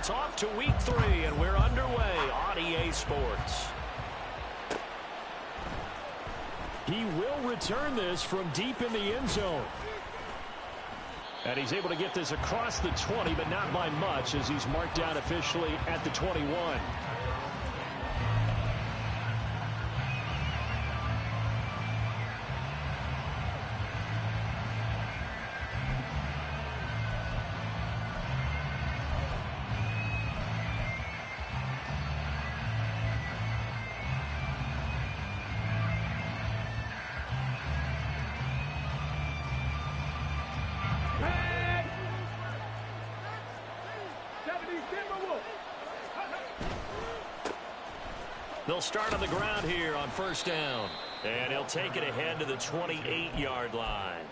It's off to week 3, and we're underway on EA Sports. He will return this from deep in the end zone. And he's able to get this across the 20, but not by much, as he's marked down officially at the 21. They'll start on the ground here on first down. And he'll take it ahead to the 28-yard line.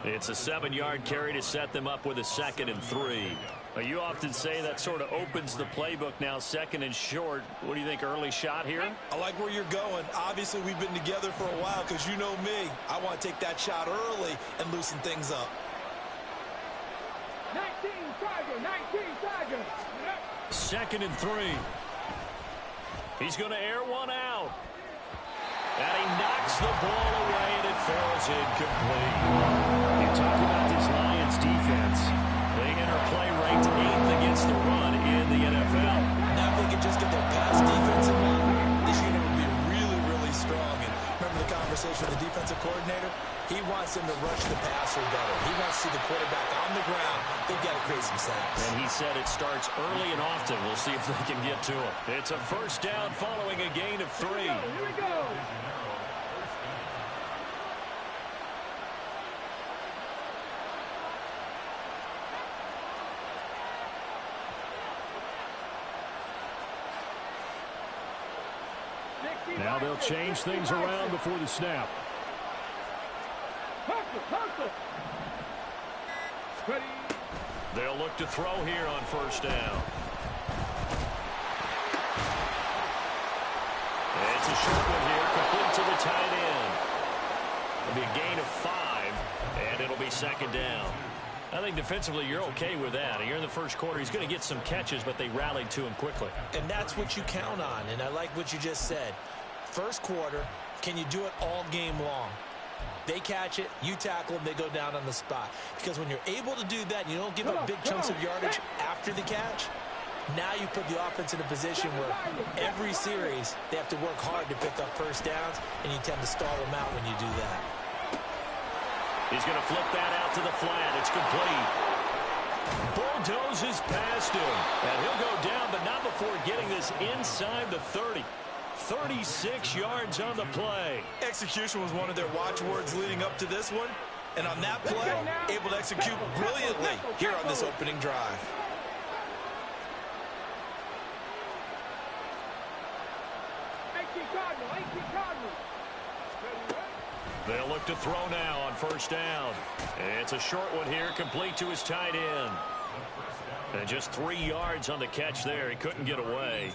It's a 7-yard carry to set them up with a 2nd and 3. You often say that sort of opens the playbook now, 2nd and short. What do you think, early shot here? I like where you're going. Obviously, we've been together for a while because you know me. I want to take that shot early and loosen things up. 19 Tiger. 2nd and 3. He's going to air one out. And he knocks the ball away, and it falls incomplete. You talk about this Lions defense. They enter play ranked 8th against the run in the NFL. Now if they can just get their pass defense in line, this unit would be really, really strong. And remember the conversation with the defensive coordinator? He wants them to rush the passer better. He wants to see the quarterback on the ground. They've got to create some sacks. And he said it starts early and often. We'll see if they can get to him. It's a first down following a gain of 3. Here we go. Now they'll change things around before the snap. They'll look to throw here on first down. It's a short one here, complete to the tight end. It'll be a gain of 5, and it'll be 2nd down. I think defensively you're okay with that. Here in the first quarter, he's going to get some catches, but they rallied to him quickly. And that's what you count on, and I like what you just said. First quarter, can you do it all game long? They catch it, you tackle them, they go down on the spot. Because when you're able to do that, you don't give up big chunks of yardage after the catch. Now you put the offense in a position where every series they have to work hard to pick up first downs, and you tend to stall them out when you do that. He's going to flip that out to the flat. It's complete. Bulldozes past him. And he'll go down, but not before getting this inside the 30. 36 yards on the play. Execution was one of their watchwords leading up to this one. And on that play, able to execute brilliantly here on this opening drive. They'll look to throw now on first down. It's a short one here, complete to his tight end. And just 3 yards on the catch there. He couldn't get away.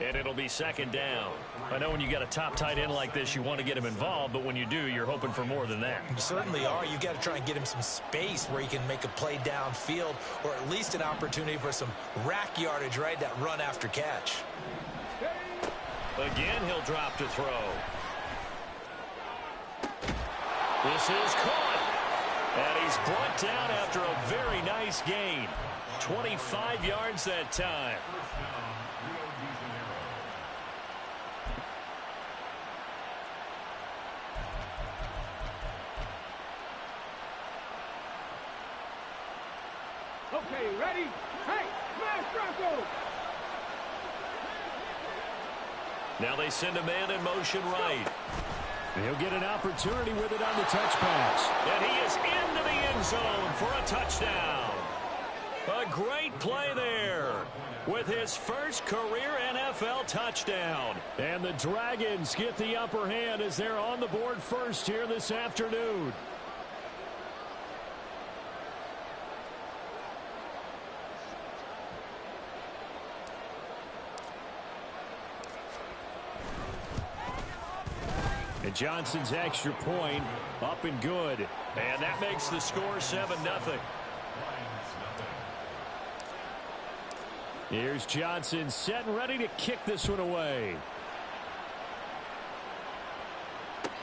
And it'll be 2nd down. I know when you got a top tight end like this, you want to get him involved, but when you do, you're hoping for more than that. You certainly are. You got to try and get him some space where he can make a play downfield, or at least an opportunity for some rack yardage, right? That run after catch. Again, he'll drop to throw. This is caught. And he's brought down after a very nice gain. 25 yards that time. Okay, ready? Hey, smash Bronco! Now they send a man in motion right. He'll get an opportunity with it on the touch pass. And he is into the end zone for a touchdown. A great play there with his first career NFL touchdown. And the Dragons get the upper hand as they're on the board first here this afternoon. And Johnson's extra point up and good. And that makes the score 7-0. Here's Johnson set and ready to kick this one away.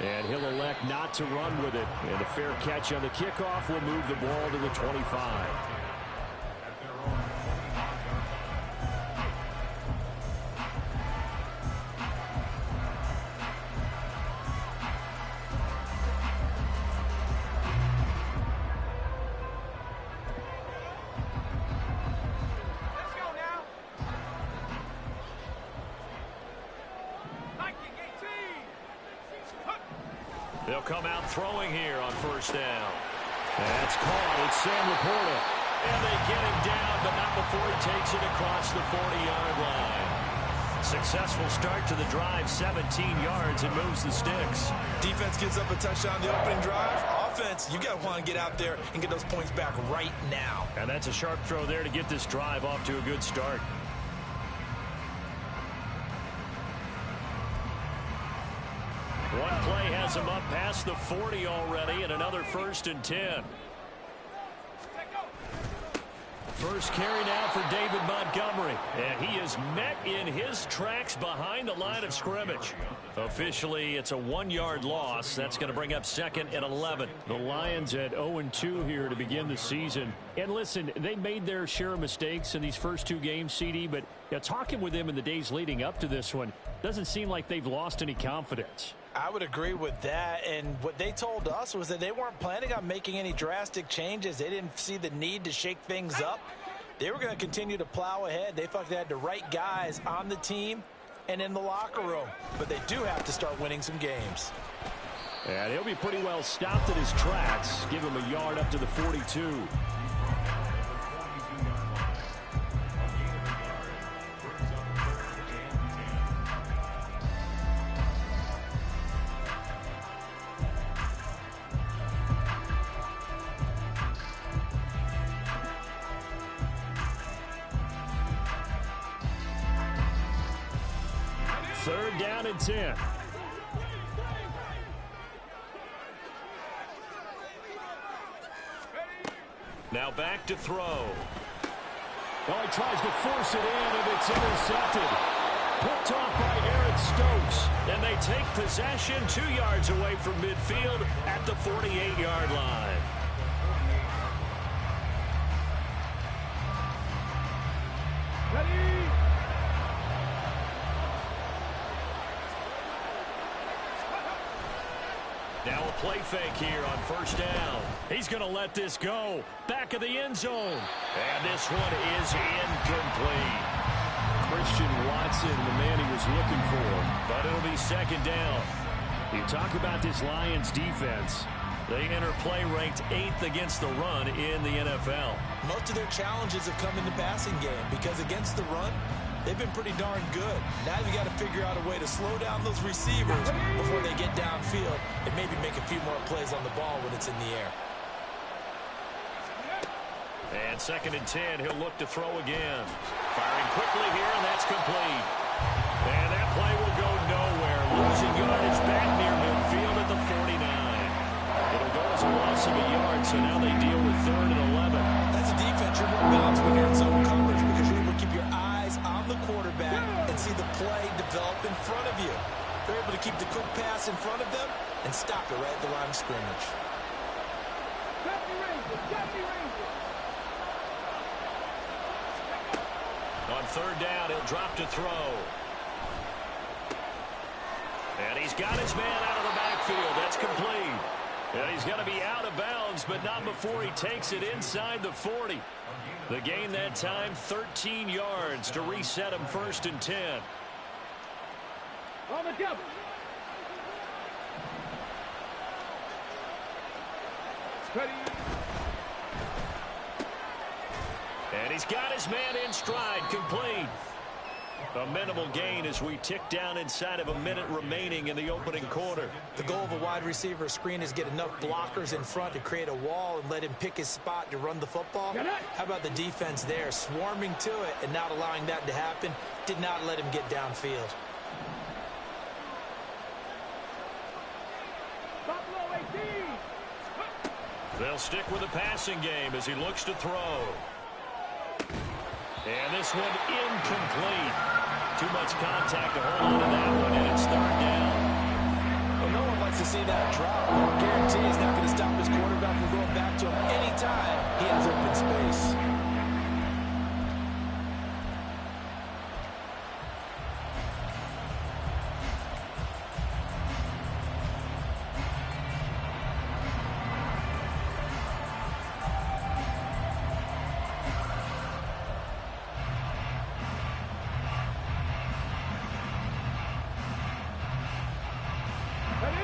And he'll elect not to run with it. And a fair catch on the kickoff will move the ball to the 25. They'll come out throwing here on first down. That's caught. It's Sam Laporta. And they get him down, but not before he takes it across the 40-yard line. Successful start to the drive, 17 yards, and moves the sticks. Defense gives up a touchdown the opening drive. Offense, you got to want to get out there and get those points back right now. And that's a sharp throw there to get this drive off to a good start. One play has him up past the 40 already, and another 1st and 10. First carry now for David Montgomery, and he is met in his tracks behind the line of scrimmage. Officially, it's a 1-yard loss. That's going to bring up 2nd and 11. The Lions at 0-2 here to begin the season. And listen, they made their share of mistakes in these first 2 games, CD, but talking with them in the days leading up to this one, doesn't seem like they've lost any confidence. I would agree with that, and what they told us was that they weren't planning on making any drastic changes. They didn't see the need to shake things up. They were going to continue to plow ahead. They felt they had the right guys on the team and in the locker room, but they do have to start winning some games. And he'll be pretty well stopped in his tracks. Give him a yard up to the 42. Third down and 10. Now back to throw. Oh, he tries to force it in, and it's intercepted. Picked off by Aaron Stokes. And they take possession 2 yards away from midfield at the 48-yard line. Ready? Now a play fake here on first down. He's going to let this go. Back of the end zone. And this one is incomplete. Christian Watson, the man he was looking for. But it'll be 2nd down. You talk about this Lions defense. They enter play ranked 8th against the run in the NFL. Most of their challenges have come in the passing game because against the run, they've been pretty darn good. Now you got to figure out a way to slow down those receivers before they get downfield and maybe make a few more plays on the ball when it's in the air. And 2nd and 10, he'll look to throw again. Firing quickly here, and that's complete. And that play will go nowhere. Losing yardage back near midfield at the 49. It'll go as a loss of a yard, so now they deal with 3rd and 11. As a defense, you're more balanced when you're in zone coverage because you're able to keep your eyes on the quarterback and see the play develop in front of you. They're able to keep the quick pass in front of them and stop it right at the line of scrimmage. On 3rd down, he'll drop to throw. And he's got his man out of the backfield. That's complete. And he's going to be out of bounds, but not before he takes it inside the 40. The gain that time, 13 yards to reset him 1st and 10. On the double. Ready? And he's got his man in stride, complete. A minimal gain as we tick down inside of a minute remaining in the opening quarter. The goal of a wide receiver screen is get enough blockers in front to create a wall and let him pick his spot to run the football. How about the defense there, swarming to it and not allowing that to happen? Did not let him get downfield. They'll stick with the passing game as he looks to throw. And this one incomplete. Too much contact to hold on to that one, and it's third down. Well, no one likes to see that drop. I guarantee he's not going to stop his quarterback from going back to him anytime he has open space.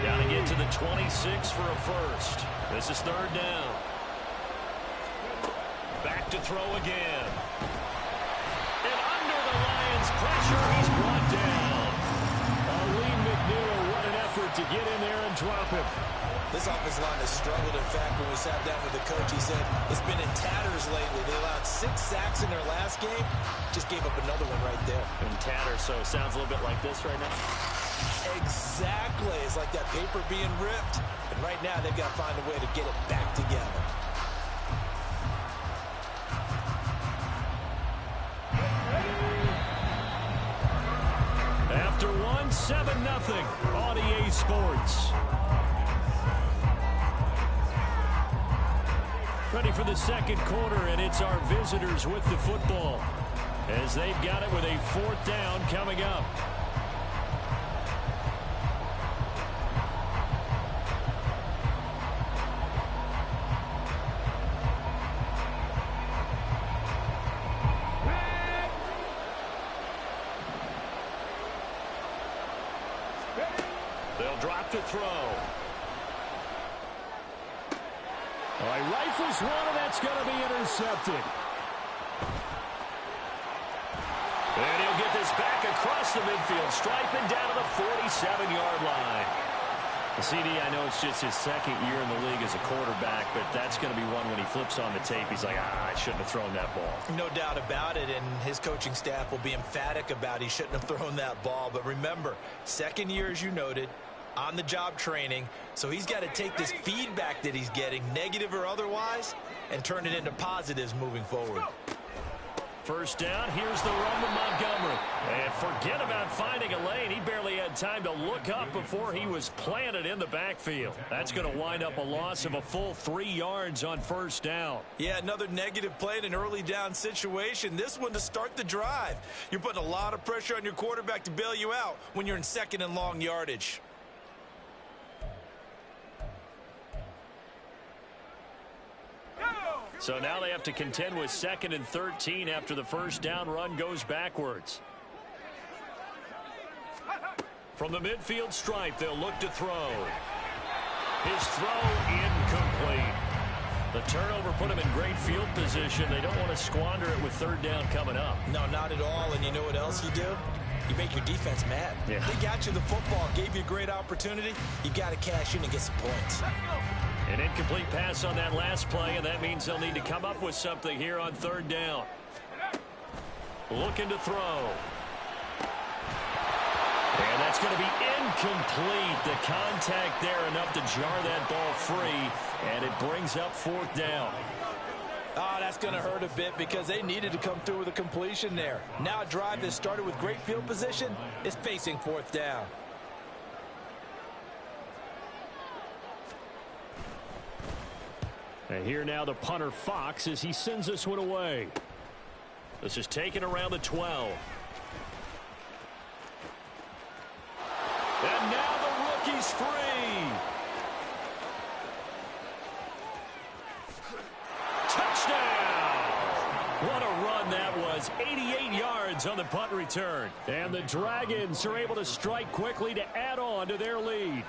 Got to get to the 26 for a first. This is third down. Back to throw again. And under the Lions' pressure, he's brought down. Lee McNeil, what an effort to get in there and drop him. This offensive line has struggled. In fact, when we sat down with the coach, he said it's been in tatters lately. They allowed 6 sacks in their last game. Just gave up another one right there. In tatters, so it sounds a little bit like this right now. Exactly. It's like that paper being ripped. And right now, they've got to find a way to get it back together. After one, 7-0 on EA Sports. Ready for the second quarter, and it's our visitors with the football as they've got it with a fourth down coming up. They'll drop to throw. All right, rifles one, and that's going to be intercepted. And he'll get this back across the midfield stripe and down to the 47-yard line. CD, I know it's just his second year in the league as a quarterback, but that's going to be one when he flips on the tape. He's like, I shouldn't have thrown that ball. No doubt about it, and his coaching staff will be emphatic about he shouldn't have thrown that ball. But remember, second year, as you noted, on-the-job training, so he's got to take this feedback that he's getting, negative or otherwise, and turn it into positives moving forward. First down, here's the run to Montgomery. And forget about finding a lane. He barely had time to look up before he was planted in the backfield. That's going to wind up a loss of a full 3 yards on first down. Yeah, another negative play in an early down situation. This one to start the drive. You're putting a lot of pressure on your quarterback to bail you out when you're in second and long yardage. So now they have to contend with 2nd and 13 after the first down run goes backwards. From the midfield stripe, they'll look to throw. His throw incomplete. The turnover put him in great field position. They don't want to squander it with third down coming up. No, not at all. And you know what else you do? You make your defense mad. Yeah. They got you the football, gave you a great opportunity. You got to cash in and get some points. An incomplete pass on that last play, and that means they'll need to come up with something here on third down. Looking to throw. And that's going to be incomplete. The contact there enough to jar that ball free, and it brings up fourth down. Oh, that's going to hurt a bit because they needed to come through with a completion there. Now a drive that started with great field position is facing fourth down. And here now the punter Fox as he sends this one away. This is taken around the 12. And now the rookie's free. Touchdown! What a run that was. 88 yards on the punt return. And the Dragons are able to strike quickly to add on to their lead.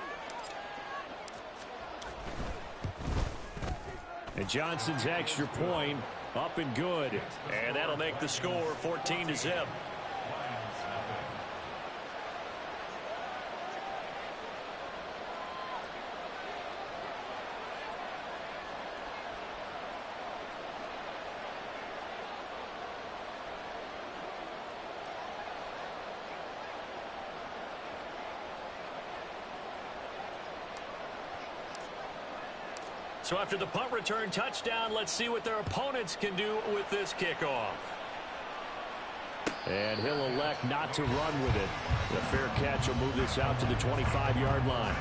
And Johnson's extra point up and good. And that'll make the score 14-0. So after the punt return touchdown, let's see what their opponents can do with this kickoff. And he'll elect not to run with it. The fair catch will move this out to the 25-yard line.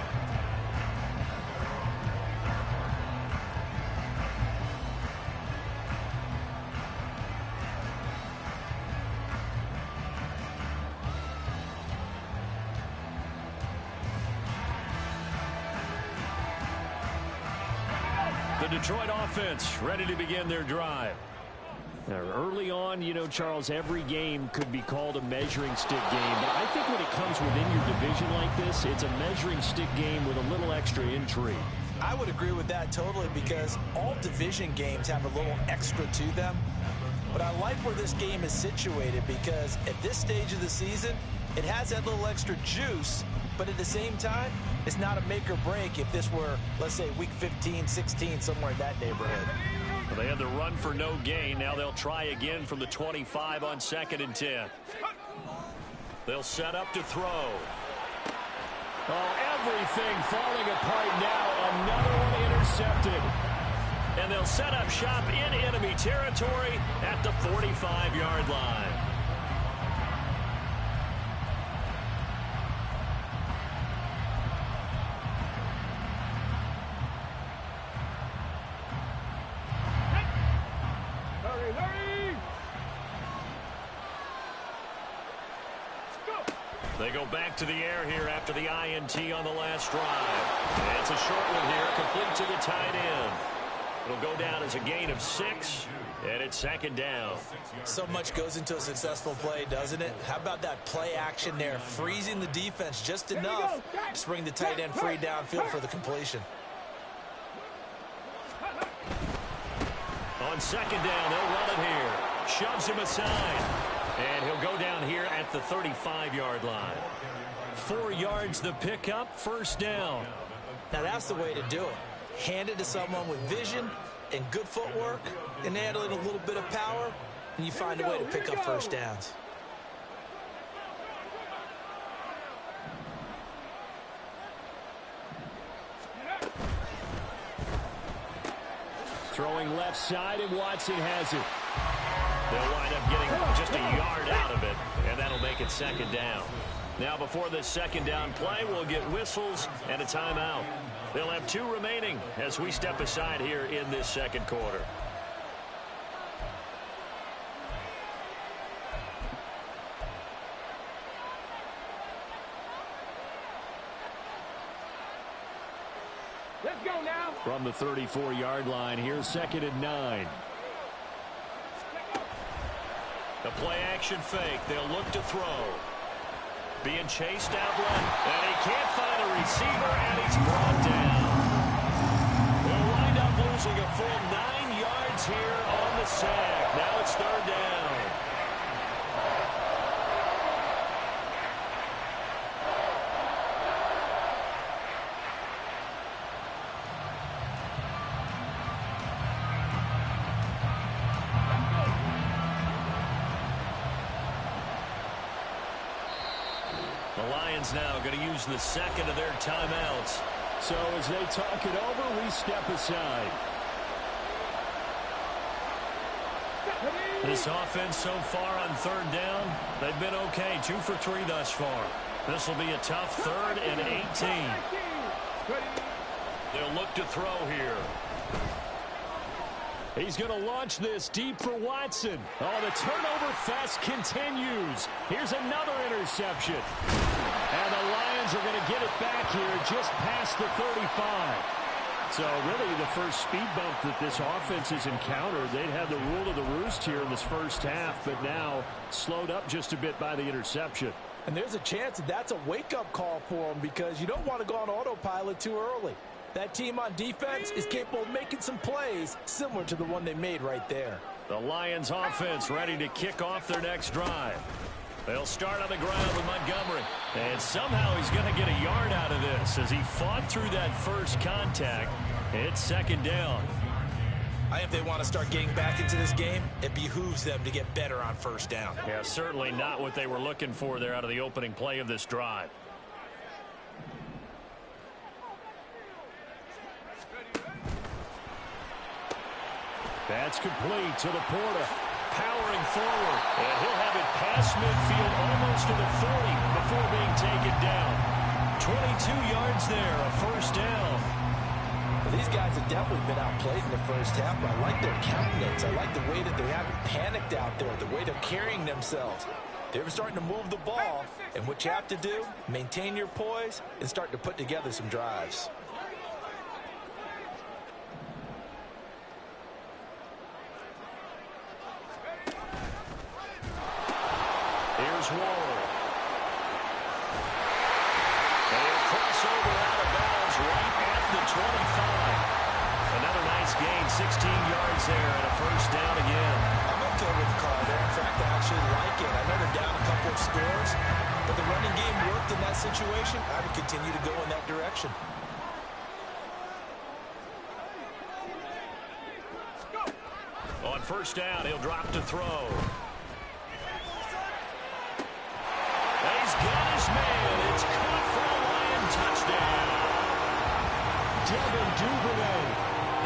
The Detroit offense ready to begin their drive. Now, early on, you know, Charles, every game could be called a measuring stick game. But I think when it comes within your division like this, it's a measuring stick game with a little extra intrigue. I would agree with that totally because all division games have a little extra to them. But I like where this game is situated because at this stage of the season, it has that little extra juice. But at the same time, it's not a make or break if this were, let's say, week 15, 16, somewhere in that neighborhood. Well, they had the run for no gain. Now they'll try again from the 25 on 2nd and 10. They'll set up to throw. Oh, everything falling apart now. Another one intercepted. And they'll set up shop in enemy territory at the 45-yard line. They go back to the air here after the INT on the last drive. And it's a short one here, complete to the tight end. It'll go down as a gain of 6, and it's 2nd down. So much goes into a successful play, doesn't it? How about that play action there, freezing the defense just enough to bring the tight end free downfield for the completion. On 2nd down, they'll run it here. Shoves him aside. And he'll go down here at the 35-yard line. 4 yards the pickup, 1st down. Now that's the way to do it. Hand it to someone with vision and good footwork, and add a little bit of power, and you find a way to pick up 1st downs. Throwing left side, and Watson has it. They'll wind up getting just a yard out of it, and that'll make it 2nd down. Now, before this 2nd down play, we'll get whistles and a timeout. They'll have 2 remaining as we step aside here in this 2nd quarter. Let's go now. From the 34-yard line, here's 2nd and 9. The play-action fake. They'll look to throw. Being chased out left. And he can't find a receiver, and he's brought down. They'll wind up losing a full 9 yards here on the sack. Now it's 3rd down. The Lions now going to use the 2nd of their timeouts. So as they talk it over, we step aside. This offense so far on 3rd down, they've been okay. 2 for 3 thus far. This will be a tough 3rd and 18. They'll look to throw here. He's going to launch this deep for Watson. Oh, the turnover fest continues. Here's another interception. And the Lions are going to get it back here just past the 35. So really the first speed bump that this offense has encountered. They'd had the rule of the roost here in this first half, but now slowed up just a bit by the interception. And there's a chance that that's a wake-up call for them because you don't want to go on autopilot too early. That team on defense is capable of making some plays similar to the one they made right there. The Lions offense ready to kick off their next drive. They'll start on the ground with Montgomery. And somehow he's going to get a yard out of this as he fought through that first contact. It's 2nd down. I think if they want to start getting back into this game, it behooves them to get better on 1st down. Yeah, certainly not what they were looking for there out of the opening play of this drive. That's complete to the Porter. Powering forward. And he'll have it passed across midfield, almost to the 40 before being taken down. 22 yards there, a first down. Well, these guys have definitely been outplayed in the first half, but I like their countenance. I like the way that they haven't panicked out there, the way they're carrying themselves. They're starting to move the ball, and what you have to do, maintain your poise and start to put together some drives. Here's Waller. They'll cross over out of bounds right at the 25. Another nice gain, 16 yards there, and a first down again. I'm okay with the call there. In fact, I actually like it. I know they're down a couple of scores, but the running game worked in that situation. I would continue to go in that direction. On first down, he'll drop to throw. He's got his man. It's caught for a Lion touchdown. Devin Duvernay,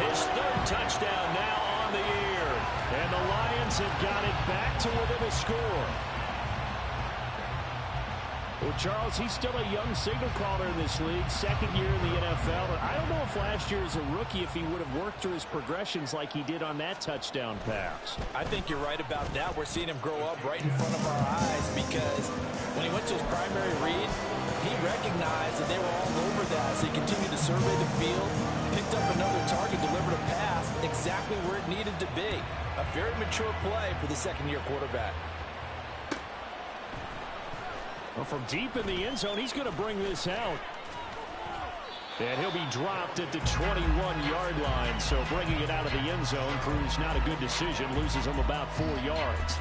his third touchdown now on the year. And the Lions have got it back to within a score. Well, Charles, he's still a young signal caller in this league, second year in the NFL. And I don't know if last year as a rookie, if he would have worked through his progressions like he did on that touchdown pass. I think you're right about that. We're seeing him grow up right in front of our eyes because when he went to his primary read, he recognized that they were all over that. So he continued to survey the field, picked up another target, delivered a pass exactly where it needed to be. A very mature play for the second-year quarterback. Well, from deep in the end zone, he's going to bring this out. And he'll be dropped at the 21-yard line. So bringing it out of the end zone proves not a good decision. Loses him about 4 yards.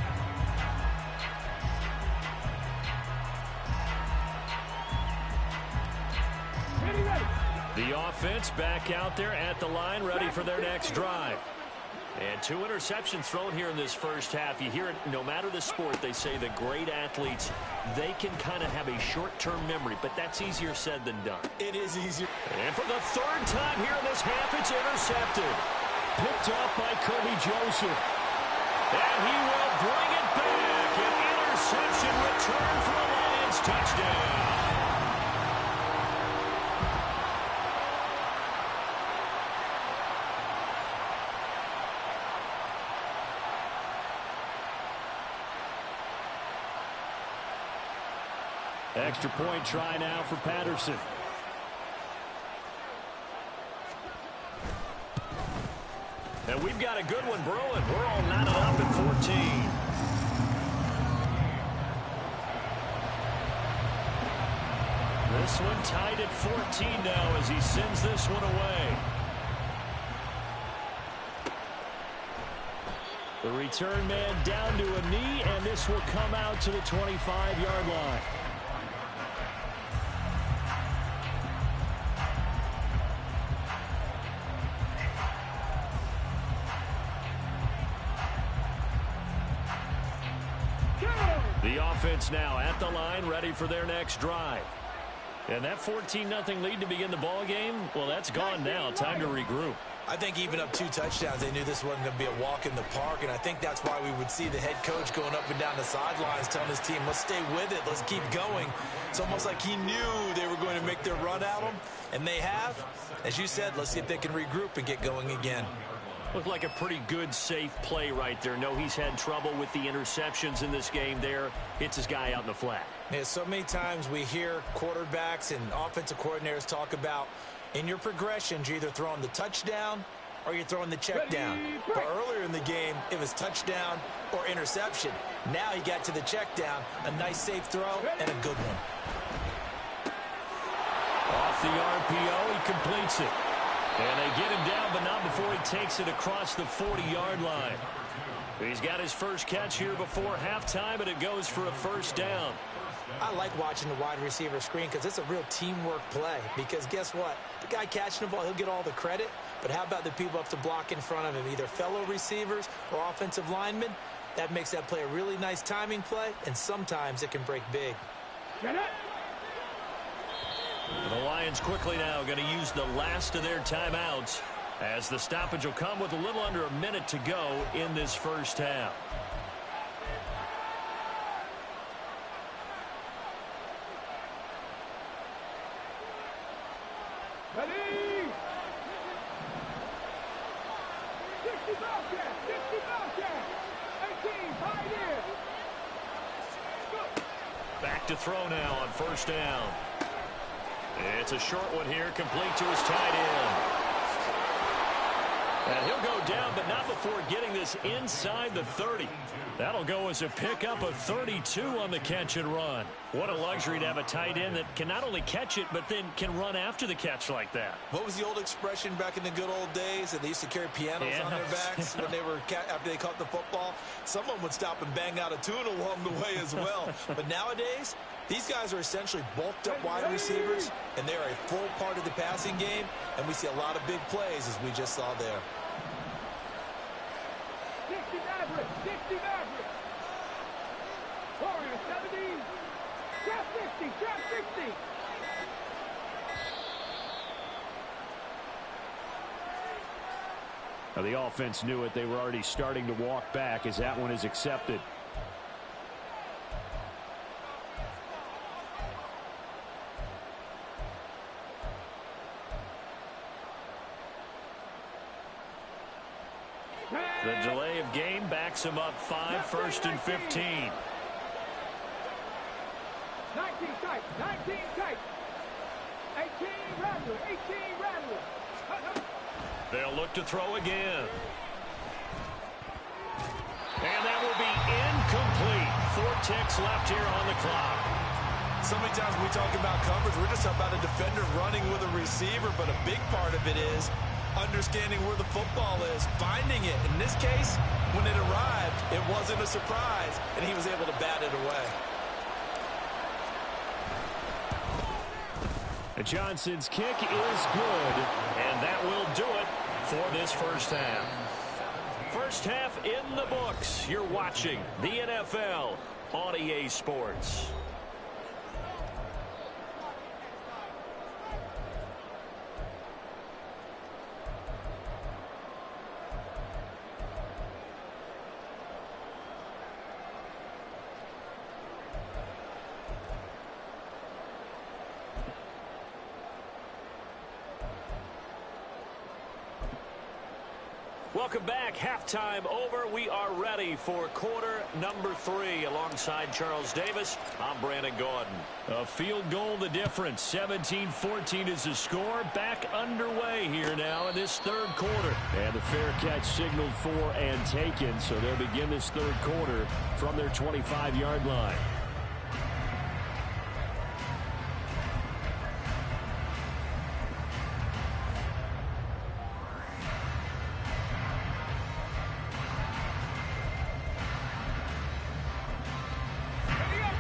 The offense back out there at the line, ready for their next drive. And 2 interceptions thrown here in this first half. You hear it no matter the sport. They say the great athletes, they can kind of have a short-term memory, but that's easier said than done. It is easier. And for the third time here in this half, it's intercepted. Picked off by Kobe Joseph. And he will bring it back. An interception return for a Lions touchdown. Extra point try now for Patterson. And we've got a good one brewing. We're all knotted up at 14. This one tied at 14 now as he sends this one away. The return man down to a knee, and this will come out to the 25-yard line. The offense now at the line, ready for their next drive. And that 14-0 lead to begin the ball game, well, that's gone now. Time to regroup. I think even up 2 touchdowns, they knew this wasn't going to be a walk in the park, and I think that's why we would see the head coach going up and down the sidelines telling his team, let's stay with it, let's keep going. It's almost like he knew they were going to make their run at him, and they have. As you said, let's see if they can regroup and get going again. Looked like a pretty good, safe play right there. No, he's had trouble with the interceptions in this game there. Hits his guy out in the flat. Yeah, so many times we hear quarterbacks and offensive coordinators talk about in your progressions, you're either throwing the touchdown or you're throwing the check down. But earlier in the game, it was touchdown or interception. Now he got to the check down, a nice safe throw, and a good one. Off the RPO, he completes it. And they get him down, but not before he takes it across the 40-yard line. He's got his first catch here before halftime, and it goes for a first down. I like watching the wide receiver screen because it's a real teamwork play. Because guess what? The guy catching the ball, he'll get all the credit. But how about the people up to block in front of him, either fellow receivers or offensive linemen? That makes that play a really nice timing play, and sometimes it can break big. The Lions quickly now going to use the last of their timeouts as the stoppage will come with a little under a minute to go in this first half. Back to throw now on first down. It's a short one here, complete to his tight end. And he'll go down, but not before getting this inside the 30. That'll go as a pickup of 32 on the catch and run. What a luxury to have a tight end that can not only catch it, but then can run after the catch like that. What was the old expression back in the good old days? That they used to carry pianos on their backs when they were after they caught the football. Someone would stop and bang out a tune along the way as well. But nowadays, these guys are essentially bulked up wide receivers, and they're a full part of the passing game, and we see a lot of big plays as we just saw there. 60 Maverick, 60 Maverick. Warrior 70, trap 60, trap 60. Now the offense knew it. They were already starting to walk back as that one is accepted. The delay of game backs him up 5, 1st and 15. 19 tight, 19 tight. 18 Rattler, 18 Rattler. They'll look to throw again. And that will be incomplete. 4 ticks left here on the clock. So many times we talk about coverage, we're just talking about a defender running with a receiver, but a big part of it is understanding where the football is, finding it. In this case, when it arrived, it wasn't a surprise, and he was able to bat it away. And Johnson's kick is good. And that will do it for this first half. First half in the books. You're watching the NFL on EA Sports. Welcome back. Halftime over. We are ready for quarter number 3. Alongside Charles Davis, I'm Brandon Gordon. A field goal the difference. 17-14 is the score. Back underway here now in this third quarter. And the fair catch signaled for and taken. So they'll begin this third quarter from their 25-yard line.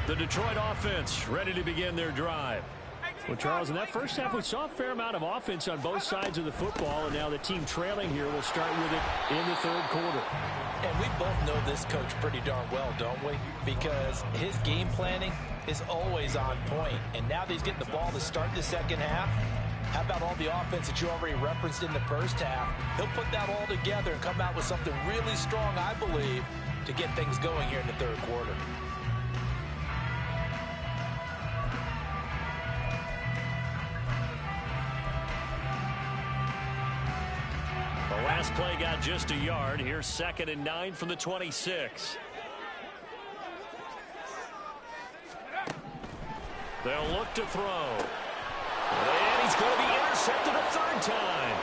The Detroit offense ready to begin their drive. Well, Charles, in that first half, we saw a fair amount of offense on both sides of the football, and now the team trailing here will start with it in the third quarter. And we both know this coach pretty darn well, don't we? Because his game planning is always on point. And now that he's getting the ball to start the second half, how about all the offense that you already referenced in the first half? He'll put that all together and come out with something really strong, I believe, to get things going here in the third quarter. The last play got just a yard. Here's 2nd and 9 from the 26. They'll look to throw. And he's going to be intercepted a third time.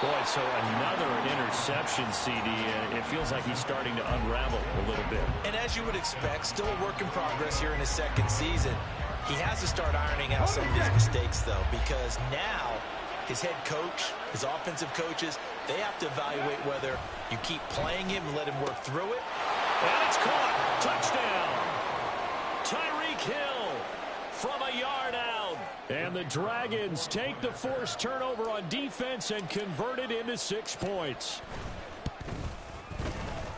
Boy, so another interception, CD. It feels like he's starting to unravel a little bit. And as you would expect, still a work in progress here in his second season. He has to start ironing out some of his mistakes, though, because now his head coach, his offensive coaches, they have to evaluate whether you keep playing him and let him work through it. And it's caught. Touchdown. Tyreek Hill from a yard out. And the Dragons take the forced turnover on defense and convert it into 6 points.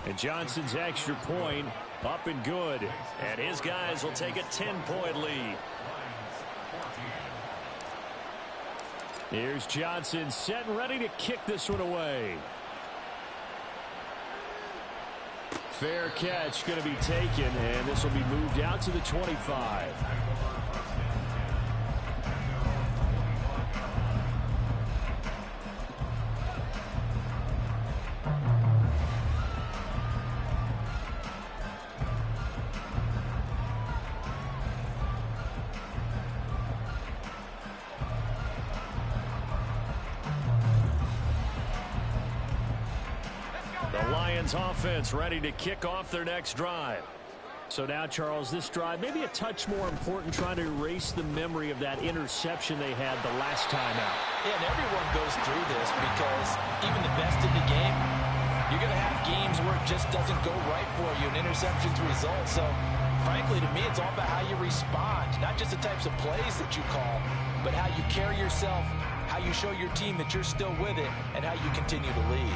And Johnson's extra point up and good. And his guys will take a 10-point lead. Here's Johnson set and ready to kick this one away. Fair catch going to be taken, and this will be moved out to the 25. Lions offense ready to kick off their next drive. So now, Charles, this drive maybe a touch more important, trying to erase the memory of that interception they had the last time out. Yeah, and everyone goes through this because even the best in the game, you're going to have games where it just doesn't go right for you, and interceptions result. So, frankly, to me, it's all about how you respond, not just the types of plays that you call, but how you carry yourself, how you show your team that you're still with it, and how you continue to lead.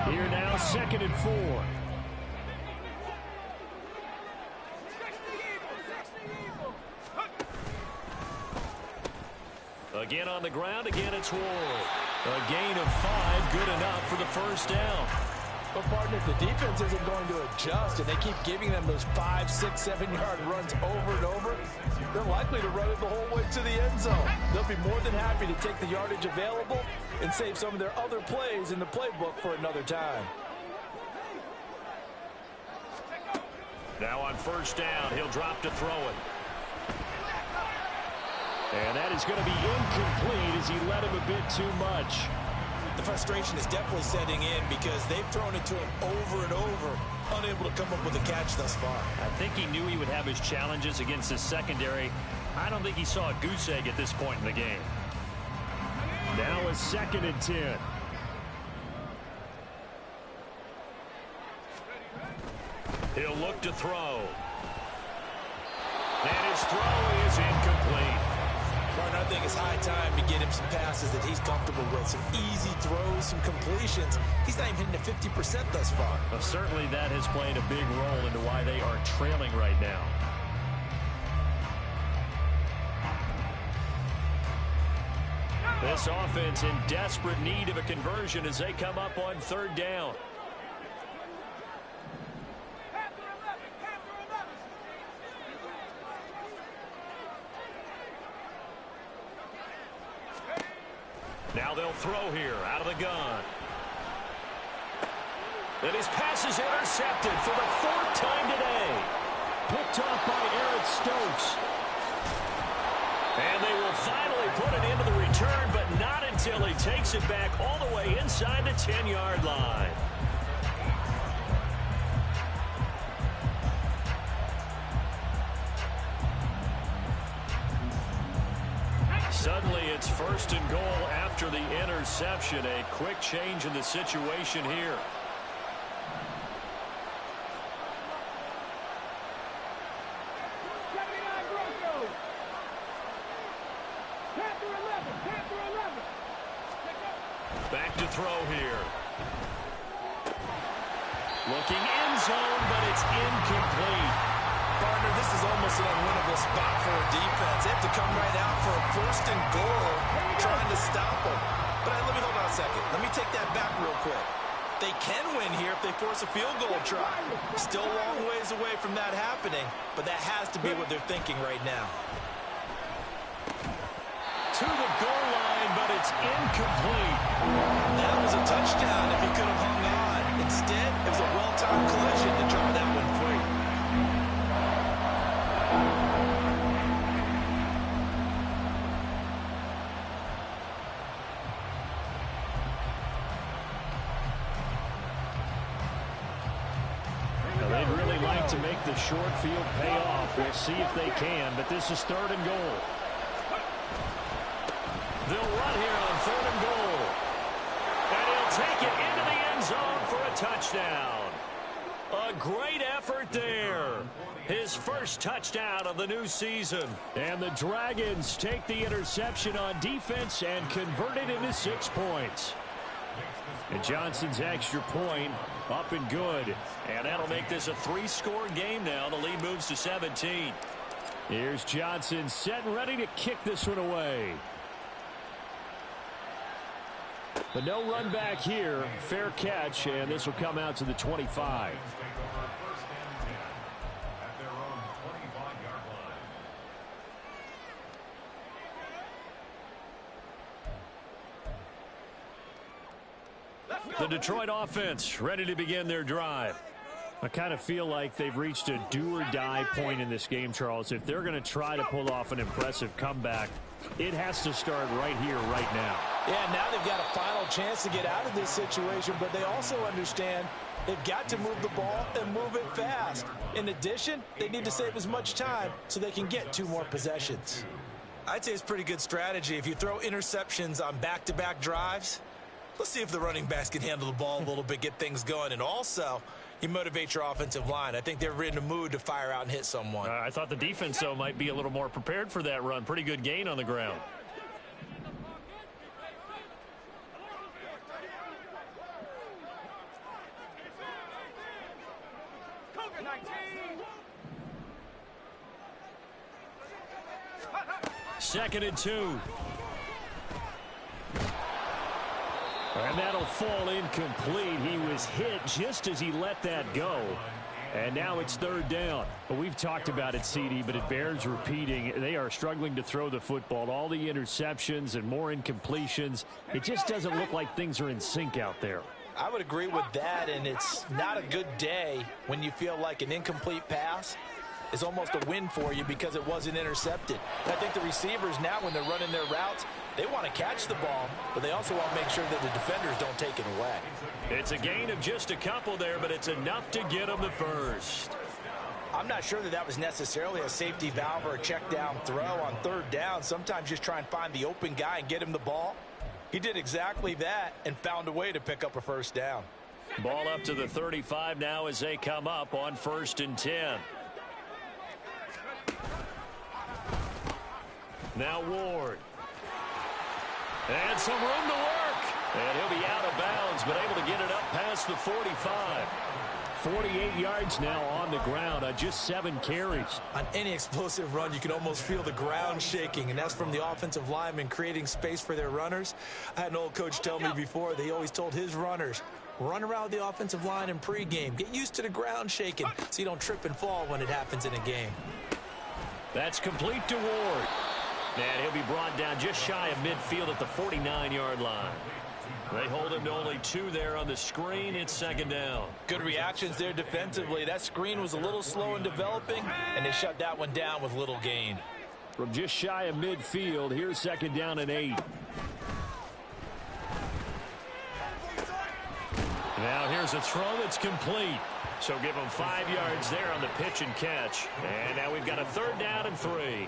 Here now, 2nd and 4. Again on the ground, again it's Ward. A gain of 5, good enough for the first down. But, partner, if the defense isn't going to adjust and they keep giving them those 5, 6, 7-yard runs over and over, they're likely to run it the whole way to the end zone. They'll be more than happy to take the yardage available and save some of their other plays in the playbook for another time. Now on first down, he'll drop to throw it. And that is going to be incomplete as he led him a bit too much. The frustration is definitely setting in because they've thrown it to him over and over, unable to come up with a catch thus far. I think he knew he would have his challenges against his secondary. I don't think he saw a goose egg at this point in the game. Now a 2nd and 10. He'll look to throw. And his throw is incomplete. Partner, I think it's high time to get him some passes that he's comfortable with. Some easy throws, some completions. He's not even hitting the 50% thus far. Well, certainly that has played a big role into why they are trailing right now. This offense in desperate need of a conversion as they come up on 3rd down. Now they'll throw here out of the gun. And his pass is intercepted for the 4th time today. Picked off by Eric Stokes. And they will finally put an end to the return, but not until he takes it back all the way inside the 10-yard line. Suddenly it's 1st and goal after the interception. A quick change in the situation here. Back to throw here. Looking end zone, but it's incomplete. Partner, this is almost an unwinnable spot for a defense. They have to come right out for a 1st and goal, trying to stop them. But let me hold on a second. Let me take that back real quick. They can win here if they force a field goal try. Still a long ways away from that happening, but that has to be what they're thinking right now. To the goal line, but it's incomplete. That was a touchdown if he could have hung on. Instead, it was a well-timed collision to draw that one free. They'd really like to make the short field pay off. We'll see if they can, but this is 3rd and goal. They'll run here on 3rd and goal. And he'll take it into the end zone for a touchdown. A great effort there. His first touchdown of the new season. And the Dragons take the interception on defense and convert it into 6 points. And Johnson's extra point up and good. And that'll make this a 3-score game now. The lead moves to 17. Here's Johnson set and ready to kick this one away. But no run back here. Fair catch, and this will come out to the 25. The Detroit offense ready to begin their drive. I kind of feel like they've reached a do-or-die point in this game, Charles. If they're going to try to pull off an impressive comeback, it has to start right here, right now. Yeah, now they've got a final chance to get out of this situation, but they also understand they've got to move the ball and move it fast. In addition, they need to save as much time so they can get 2 more possessions. I'd say it's pretty good strategy. If you throw interceptions on back-to-back drives, let's see if the running backs can handle the ball a little bit, get things going. And also, you motivate your offensive line. I think they're in the mood to fire out and hit someone. I thought the defense, though, might be a little more prepared for that run. Pretty good gain on the ground. Second and 2. And that'll fall incomplete. He was hit just as he let that go. And now it's 3rd down. But we've talked about it, CD, but it bears repeating. They are struggling to throw the football. All the interceptions and more incompletions. It just doesn't look like things are in sync out there. I would agree with that, and it's not a good day when you feel like an incomplete pass is almost a win for you because it wasn't intercepted. And I think the receivers now, when they're running their routes, they want to catch the ball, but they also want to make sure that the defenders don't take it away. It's a gain of just a couple there, but it's enough to get them the first. I'm not sure that was necessarily a safety valve or a check down throw on 3rd down. Sometimes just try and find the open guy and get him the ball. He did exactly that and found a way to pick up a 1st down. Ball up to the 35 now as they come up on 1st and 10. Now Ward. And some room to work. And he'll be out of bounds, but able to get it up past the 45. 48 yards now on the ground on just 7 carries. On any explosive run, you can almost feel the ground shaking, and that's from the offensive linemen creating space for their runners. I had an old coach tell me before that he always told his runners, run around the offensive line in pregame. Get used to the ground shaking so you don't trip and fall when it happens in a game. That's complete to Ward. And he'll be brought down just shy of midfield at the 49-yard line. They hold him to only 2 there on the screen. It's 2nd down. Good reactions there defensively. That screen was a little slow in developing, and they shut that one down with little gain. From just shy of midfield, here's 2nd down and 8. Now here's a throw that's complete. So give him 5 yards there on the pitch and catch. And now we've got a 3rd down and 3.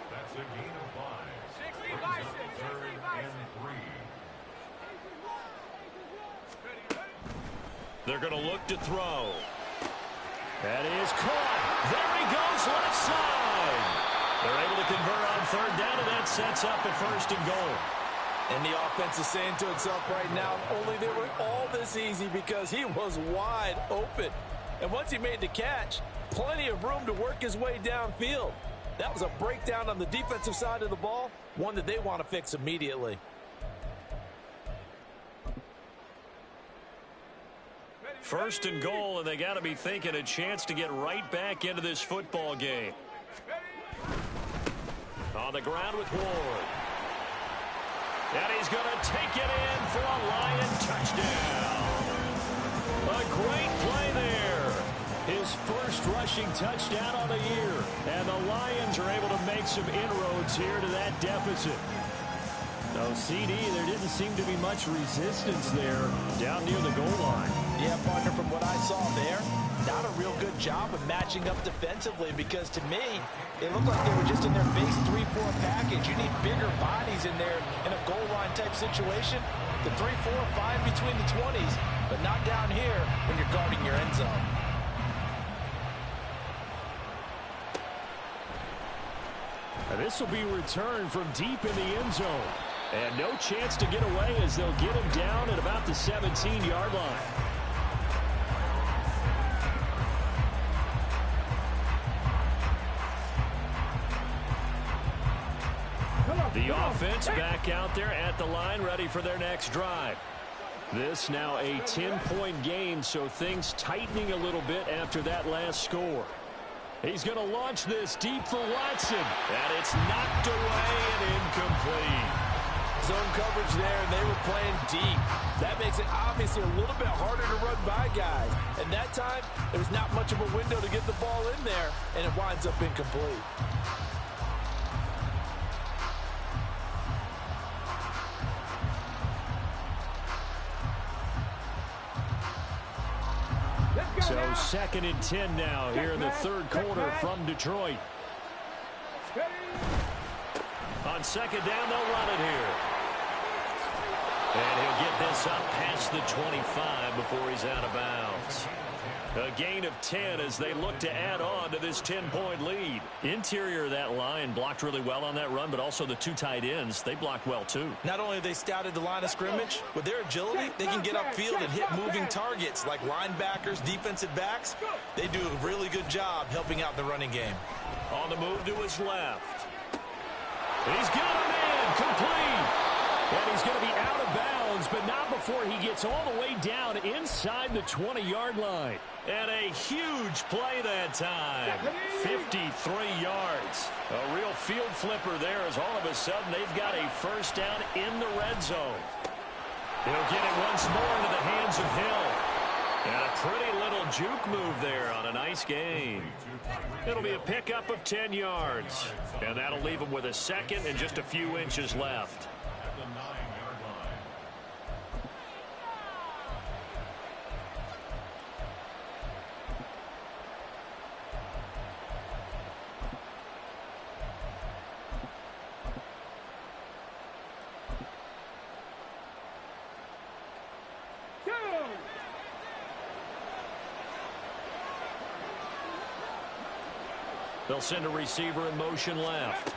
That's a gain of 5. 3rd and 3. They're going to look to throw. That is caught. There he goes, left side. They're able to convert on 3rd down, and that sets up a 1st and goal. And the offense is saying to itself right now, only they were all this easy because he was wide open. And once he made the catch, plenty of room to work his way downfield. That was a breakdown on the defensive side of the ball, one that they want to fix immediately. 1st and goal, and they got to be thinking a chance to get right back into this football game. On the ground with Ward. And he's going to take it in for a Lion touchdown. A great play there. His first rushing touchdown on the year. And the Lions are able to make some inroads here to that deficit. No, CD, there didn't seem to be much resistance there down near the goal line. Yeah, partner, from what I saw there, not a real good job of matching up defensively because to me, it looked like they were just in their base 3-4 package. You need bigger bodies in there in a goal line type situation. The 3, 4, 5 between the 20s, but not down here when you're guarding your end zone. And this will be returned from deep in the end zone. And no chance to get away as they'll get him down at about the 17-yard line. The offense back out there at the line, ready for their next drive. This now a 10-point game, so things tightening a little bit after that last score. He's going to launch this deep for Watson. And it's knocked away and incomplete. Zone coverage there, and they were playing deep. That makes it obviously a little bit harder to run by guys. And that time, there was not much of a window to get the ball in there, and it winds up incomplete. So 2nd and 10 now here in the third quarter from Detroit. On 2nd down, they'll run it here. And he'll get this up past the 25 before he's out of bounds. A gain of 10 as they look to add on to this 10-point lead. Interior of that line blocked really well on that run, but also the 2 tight ends, they blocked well too. Not only have they scouted the line of scrimmage, with their agility, they can get upfield and hit moving targets like linebackers, defensive backs. They do a really good job helping out the running game. On the move to his left. He's got a man complete. And he's going to be out of bounds, but not before he gets all the way down inside the 20-yard line. And a huge play that time. 53 yards. A real field flipper there as all of a sudden they've got a first down in the red zone. He'll get it once more into the hands of Hill. And a pretty little juke move there on a nice gain. It'll be a pickup of 10 yards. And that'll leave him with a second and just a few inches left. At the 9-yard line. They'll send a receiver in motion left.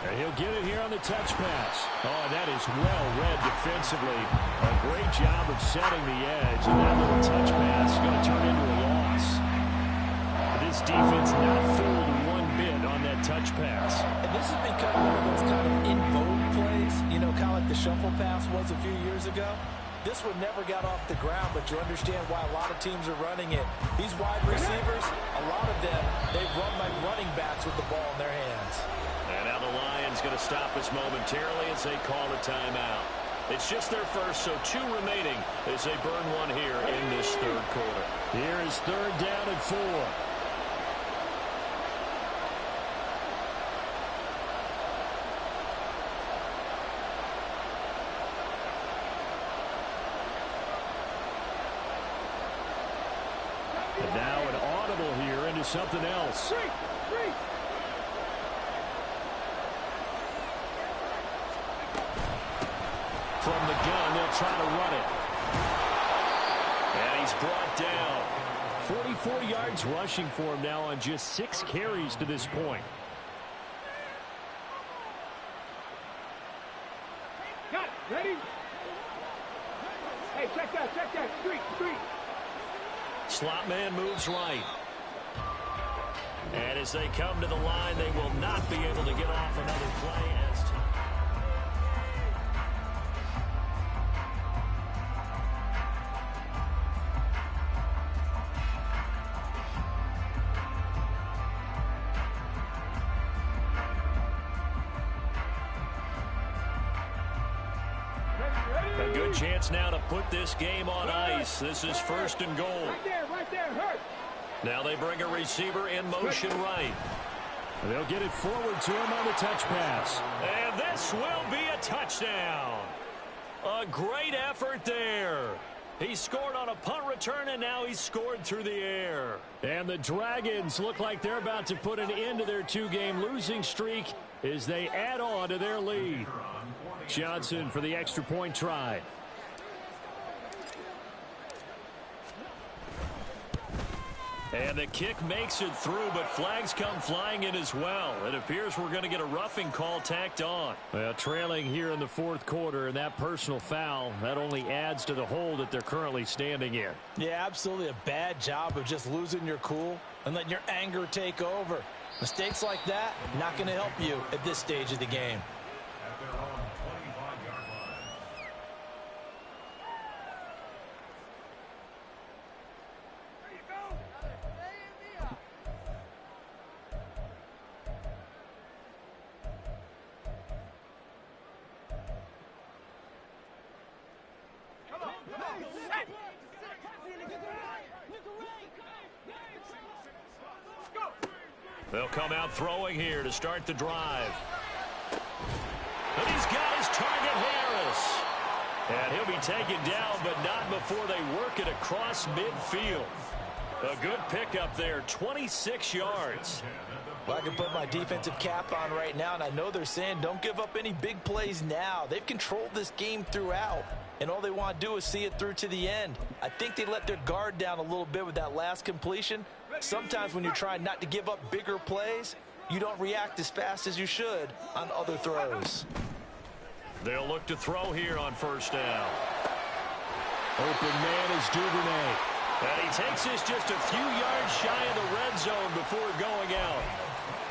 And he'll get it here on the touch pass. Oh, that is well read defensively. A great job of setting the edge. And that little touch pass is going to turn into a loss. This defense not fooled one bit on that touch pass. And this has become one of those kind of in vogue plays, you know, kind of like the shuffle pass was a few years ago. This one never got off the ground, but you understand why a lot of teams are running it. These wide receivers, a lot of them, they've run like running backs with the ball in their hands. And now the Lions going to stop us momentarily as they call a timeout. It's just their first, so 2 remaining as they burn one here in this third quarter. Here is 3rd down and 4. And now an audible here into something else. From the gun, they'll try to run it. And he's brought down. 44 yards rushing for him now on just 6 carries to this point. Got it. Ready? Hey, check that. Street. Slot man moves right. And as they come to the line, they will not be able to get off another play as time. A good chance now to put this game on ice. This is 1st and goal. Right there, hurt. Now they bring a receiver in motion right. They'll get it forward to him on the touch pass. And this will be a touchdown. A great effort there. He scored on a punt return, and now he's scored through the air. And the Dragons look like they're about to put an end to their 2-game losing streak as they add on to their lead. Johnson for the extra point try. And the kick makes it through, but flags come flying in as well. It appears we're going to get a roughing call tacked on. Well, trailing here in the 4th quarter, and that personal foul, that only adds to the hole that they're currently standing in. Yeah, absolutely a bad job of just losing your cool and letting your anger take over. Mistakes like that, not going to help you at this stage of the game. At their own 25-yard line. They'll come out throwing here to start the drive. And he's got his target, Harris. And he'll be taken down, but not before they work it across midfield. A good pickup there, 26 yards. Well, I can put my defensive cap on right now, and I know they're saying don't give up any big plays now. They've controlled this game throughout, and all they want to do is see it through to the end. I think they let their guard down a little bit with that last completion. Sometimes when you're trying not to give up bigger plays, you don't react as fast as you should on other throws. They'll look to throw here on first down. Open man is Duvernay. And he takes this just a few yards shy of the red zone before going out.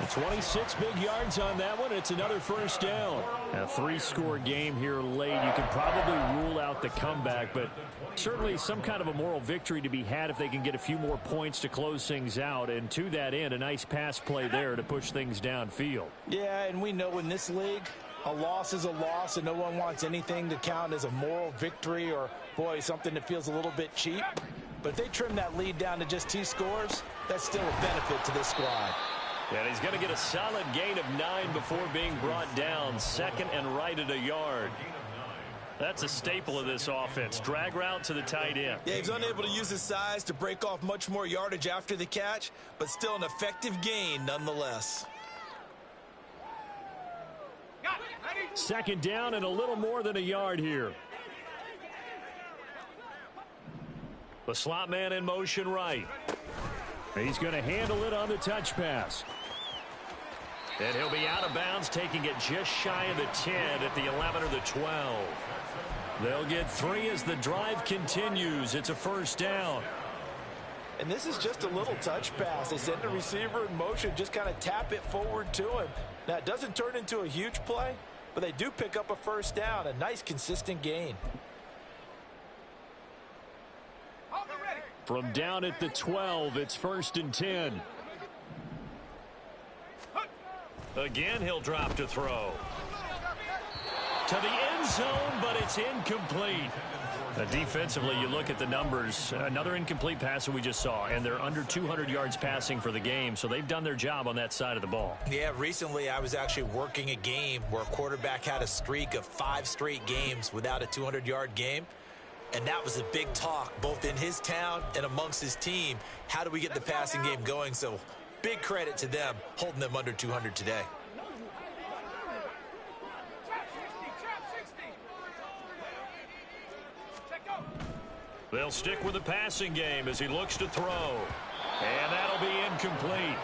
26 big yards on that one. It's another first down. A 3-score game here late. You can probably rule out the comeback, but certainly some kind of a moral victory to be had if they can get a few more points to close things out. And to that end, a nice pass play there to push things downfield. Yeah, and we know in this league, a loss is a loss, and no one wants anything to count as a moral victory or, boy, something that feels a little bit cheap. But if they trim that lead down to just 2 scores, that's still a benefit to this squad. And he's going to get a solid gain of 9 before being brought down. Second and right at a yard. That's a staple of this offense. Drag route to the tight end. Yeah, he's unable to use his size to break off much more yardage after the catch, but still an effective gain nonetheless. Second down and a little more than a yard here. The slot man in motion right. He's going to handle it on the touch pass. And he'll be out of bounds, taking it just shy of the 10 at the 11 or the 12. They'll get 3 as the drive continues. It's a first down. And this is just a little touch pass. They send the receiver in motion, just kind of tap it forward to him. Now, it doesn't turn into a huge play, but they do pick up a first down, a nice, consistent gain. From down at the 12, it's 1st and 10. Again, he'll drop to throw. To the end zone, but it's incomplete. Defensively, you look at the numbers. Another incomplete pass that we just saw, and they're under 200 yards passing for the game, so they've done their job on that side of the ball. Yeah, recently I was actually working a game where a quarterback had a streak of 5 straight games without a 200-yard game. And that was a big talk, both in his town and amongst his team. How do we get the passing game going? So big credit to them, holding them under 200 today. They'll stick with the passing game as he looks to throw. And that'll be incomplete.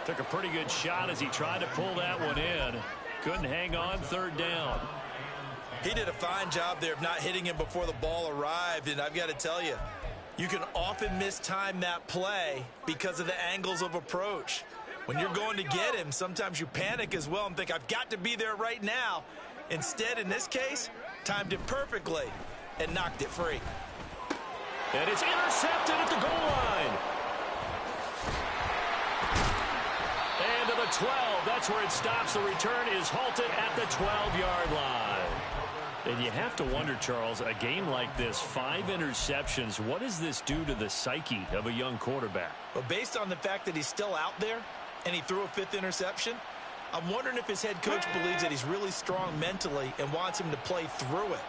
Took a pretty good shot as he tried to pull that one in. Couldn't hang on, 3rd down. He did a fine job there of not hitting him before the ball arrived, and I've got to tell you, you can often mistime that play because of the angles of approach. When you're going to get him, sometimes you panic as well and think, I've got to be there right now. Instead, in this case, timed it perfectly and knocked it free. And it's intercepted at the goal line. And to the 12, that's where it stops. The return is halted at the 12-yard line. And you have to wonder, Charles, a game like this, 5 interceptions, what does this do to the psyche of a young quarterback? Well, based on the fact that he's still out there and he threw a 5th interception, I'm wondering if his head coach believes that he's really strong mentally and wants him to play through it.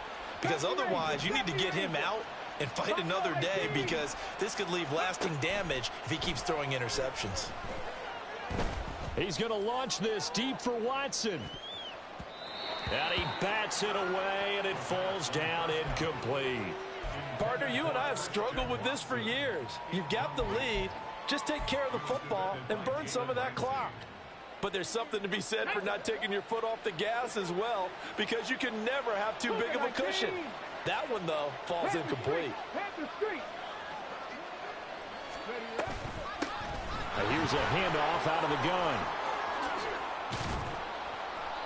Because otherwise, you need to get him out and fight another day, because this could leave lasting damage if he keeps throwing interceptions. He's going to launch this deep for Watson. And he bats it away, and it falls down incomplete. Partner, you and I have struggled with this for years. You've got the lead. Just take care of the football and burn some of that clock. But there's something to be said for not taking your foot off the gas as well, because you can never have too big of a cushion. That one, though, falls incomplete. Here's a handoff out of the gun.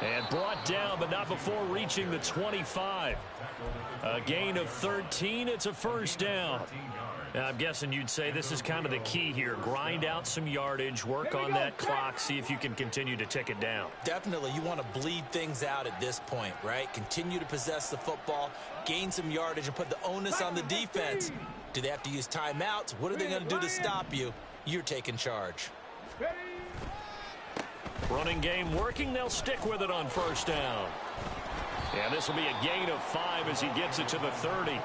And brought down, but not before reaching the 25. A gain of 13. It's a first down. Now, I'm guessing you'd say this is kind of the key here. Grind out some yardage, work on that clock, see if you can continue to tick it down. Definitely, you want to bleed things out at this point, right? Continue to possess the football, gain some yardage, and put the onus on the defense. Do they have to use timeouts? What are they going to do to stop you? You're taking charge. Running game working. They'll stick with it on first down. And this will be a gain of 5 as he gets it to the 30.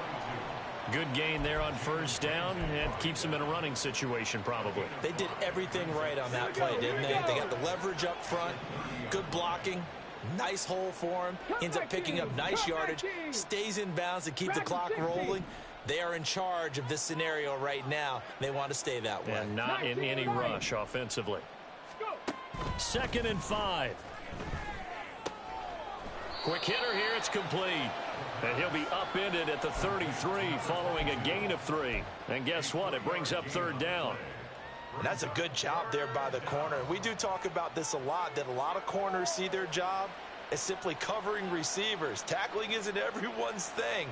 Good gain there on first down, and keeps them in a running situation probably. They did everything right on that play, didn't they? They got the leverage up front, good blocking, nice hole for him, ends up picking up nice yardage, stays in bounds to keep the clock rolling. They are in charge of this scenario right now. They want to stay that way. And not in any rush offensively. 2nd and 5. Quick hitter here, it's complete. And he'll be upended at the 33 following a gain of 3. And guess what? It brings up 3rd down. And that's a good job there by the corner. We do talk about this a lot, that a lot of corners see their job as simply covering receivers. Tackling isn't everyone's thing.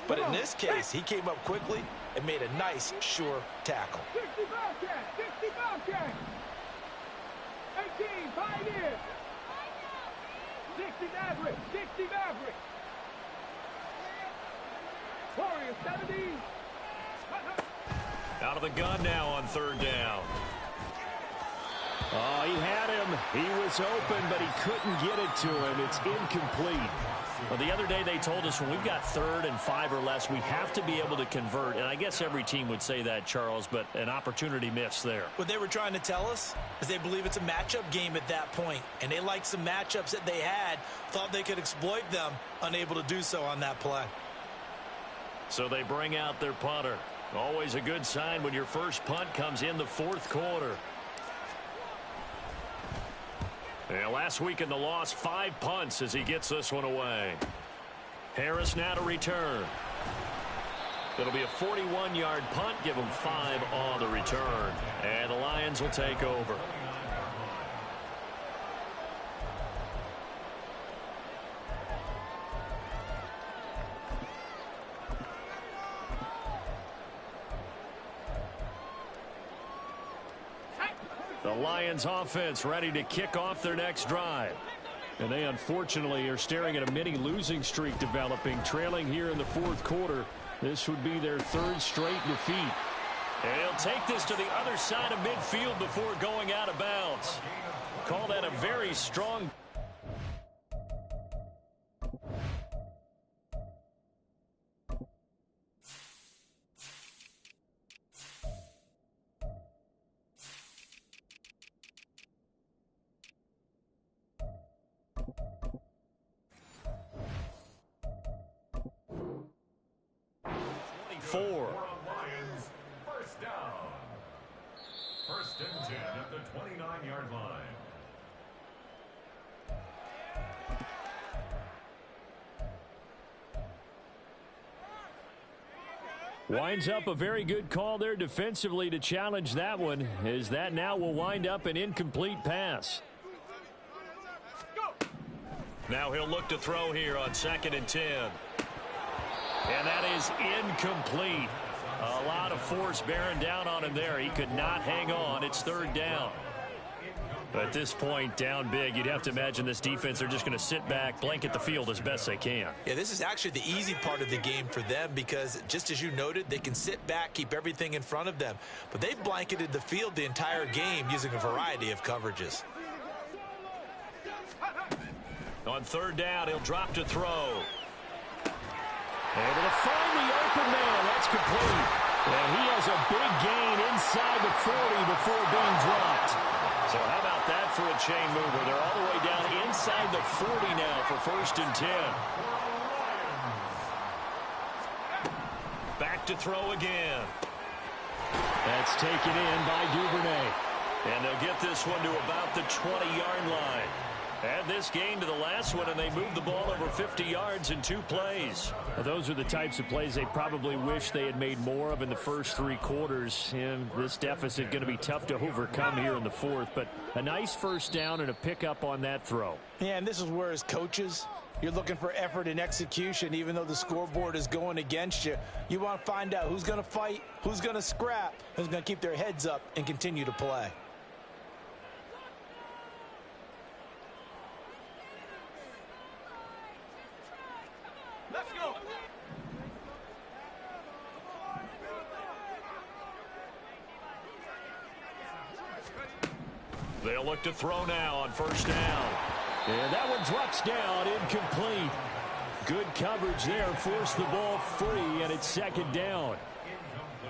But in this case, he came up quickly and made a nice, sure tackle. 60 Bobcat, 60 Bobcat. 18, Pioneer. 60 Maverick, 60 Maverick. Warrior 70. Out of the gun now on 3rd down. Oh, he had him. He was open, but he couldn't get it to him. It's incomplete. Well, the other day they told us when we've got 3rd and 5 or less, we have to be able to convert. And I guess every team would say that, Charles, but an opportunity missed there. What they were trying to tell us is they believe it's a matchup game at that point, and they liked some matchups that they had, thought they could exploit them, unable to do so on that play. So they bring out their punter. Always a good sign when your first punt comes in the 4th quarter. Yeah, last week in the loss, 5 punts as he gets this one away. Harris now to return. It'll be a 41-yard punt. Give him 5 on the return. And the Lions will take over. The Lions offense ready to kick off their next drive. And they unfortunately are staring at a mini losing streak developing, trailing here in the 4th quarter. This would be their 3rd straight defeat. And he'll take this to the other side of midfield before going out of bounds. Call that a very strong... Lions, first down. 1st and 10 at the 29-yard line. Winds up a very good call there defensively to challenge that one, as that now will wind up an incomplete pass. Now he'll look to throw here on 2nd and 10. And that is incomplete. A lot of force bearing down on him there. He could not hang on. It's 3rd down. At this point, down big, you'd have to imagine this defense are just going to sit back, blanket the field as best they can. Yeah, this is actually the easy part of the game for them because, just as you noted, they can sit back, keep everything in front of them. But they've blanketed the field the entire game using a variety of coverages. On 3rd down, he'll drop to throw. Able to find the open man. That's complete. And he has a big gain inside the 40 before being dropped. So how about that for a chain mover? They're all the way down inside the 40 now for 1st and 10. Back to throw again. That's taken in by Duvernay. And they'll get this one to about the 20-yard line. Add this gain to the last one, and they moved the ball over 50 yards in 2 plays. Well, those are the types of plays they probably wish they had made more of in the first 3 quarters. And this deficit going to be tough to overcome here in the 4th. But a nice first down and a pickup on that throw. Yeah, and this is where, as coaches, you're looking for effort and execution. Even though the scoreboard is going against you, you want to find out who's going to fight, who's going to scrap, who's going to keep their heads up and continue to play. Let's go. They'll look to throw now on 1st down. And that one drops down, incomplete. Good coverage there. Forced the ball free, and it's second down.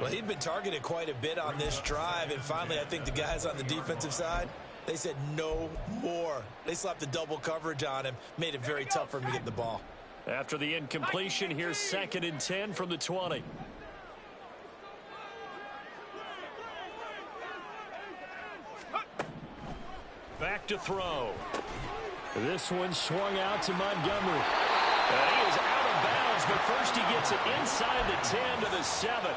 Well, he'd been targeted quite a bit on this drive, and finally I think the guys on the defensive side, they said no more. They slapped the double coverage on him, made it very tough for him to get the ball. After the incompletion, here's 2nd and 10 from the 20. Back to throw. This one swung out to Montgomery. He is out of bounds, but first he gets it inside the 10 to the 7.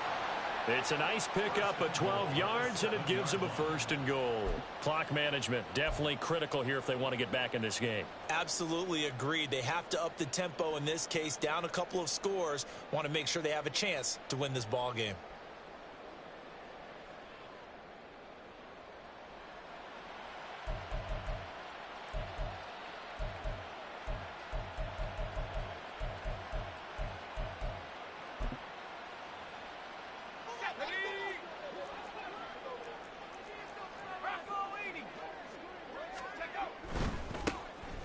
It's a nice pickup of 12 yards, and it gives him a 1st and goal. Clock management definitely critical here if they want to get back in this game. Absolutely agreed. They have to up the tempo in this case, down a couple of scores. Want to make sure they have a chance to win this ball game.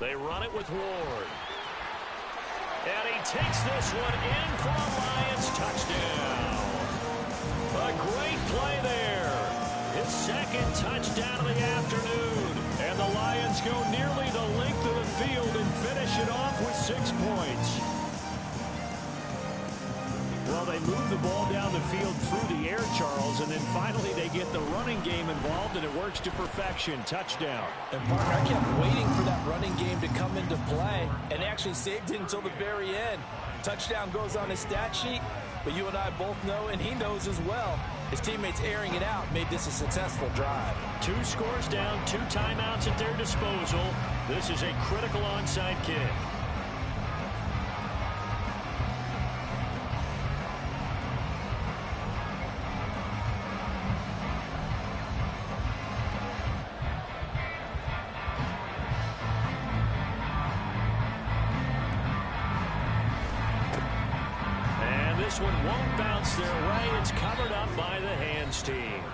They run it with Ward. And he takes this one in for a Lions touchdown. A great play there. His 2nd touchdown of the afternoon. And the Lions go nearly the length of the field and finish it off with 6 points. Well, they move the ball down the field through the air, Charles, and then finally they get the running game involved, and it works to perfection. Touchdown. And, partner, I kept waiting for that running game to come into play, and actually saved it until the very end. Touchdown goes on his stat sheet, but you and I both know, and he knows as well, his teammates airing it out made this a successful drive. 2 scores down, 2 timeouts at their disposal. This is a critical onside kick. This one won't bounce their way. It's covered up by the hands team.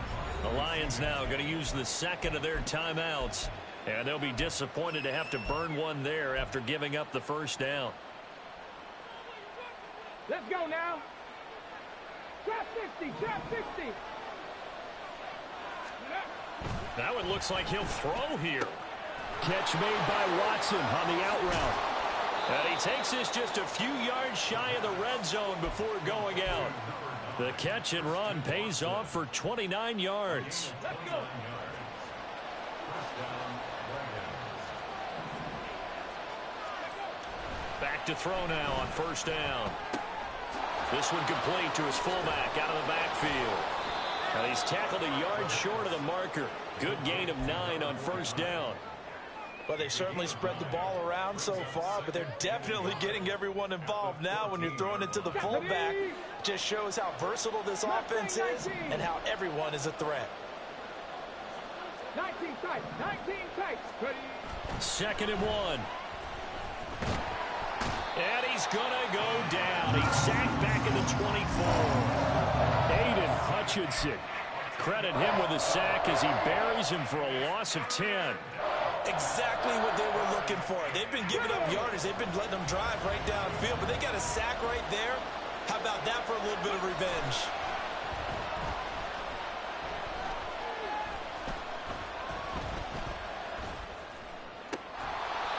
The Lions now going to use the 2nd of their timeouts, and they'll be disappointed to have to burn one there after giving up the 1st down. Let's go now. Trap 60, trap 60. Now it looks like he'll throw here. Catch made by Watson on the out route. And he takes this just a few yards shy of the red zone before going out. The catch and run pays off for 29 yards. Back to throw now on 1st down. This one complete to his fullback out of the backfield. And he's tackled a yard short of the marker. Good gain of 9 on 1st down. Well, they certainly spread the ball around so far, but they're definitely getting everyone involved now when you're throwing it to the fullback. Just shows how versatile this offense is and how everyone is a threat. 19 tight, 19 tight. 2nd and 1. And he's going to go down. He's sacked back at the 24. Aiden Hutchinson. Credit him with a sack as he buries him for a loss of 10. Exactly what they were looking for. They've been giving up yardage. They've been letting them drive right downfield, but they got a sack right there. How about that for a little bit of revenge?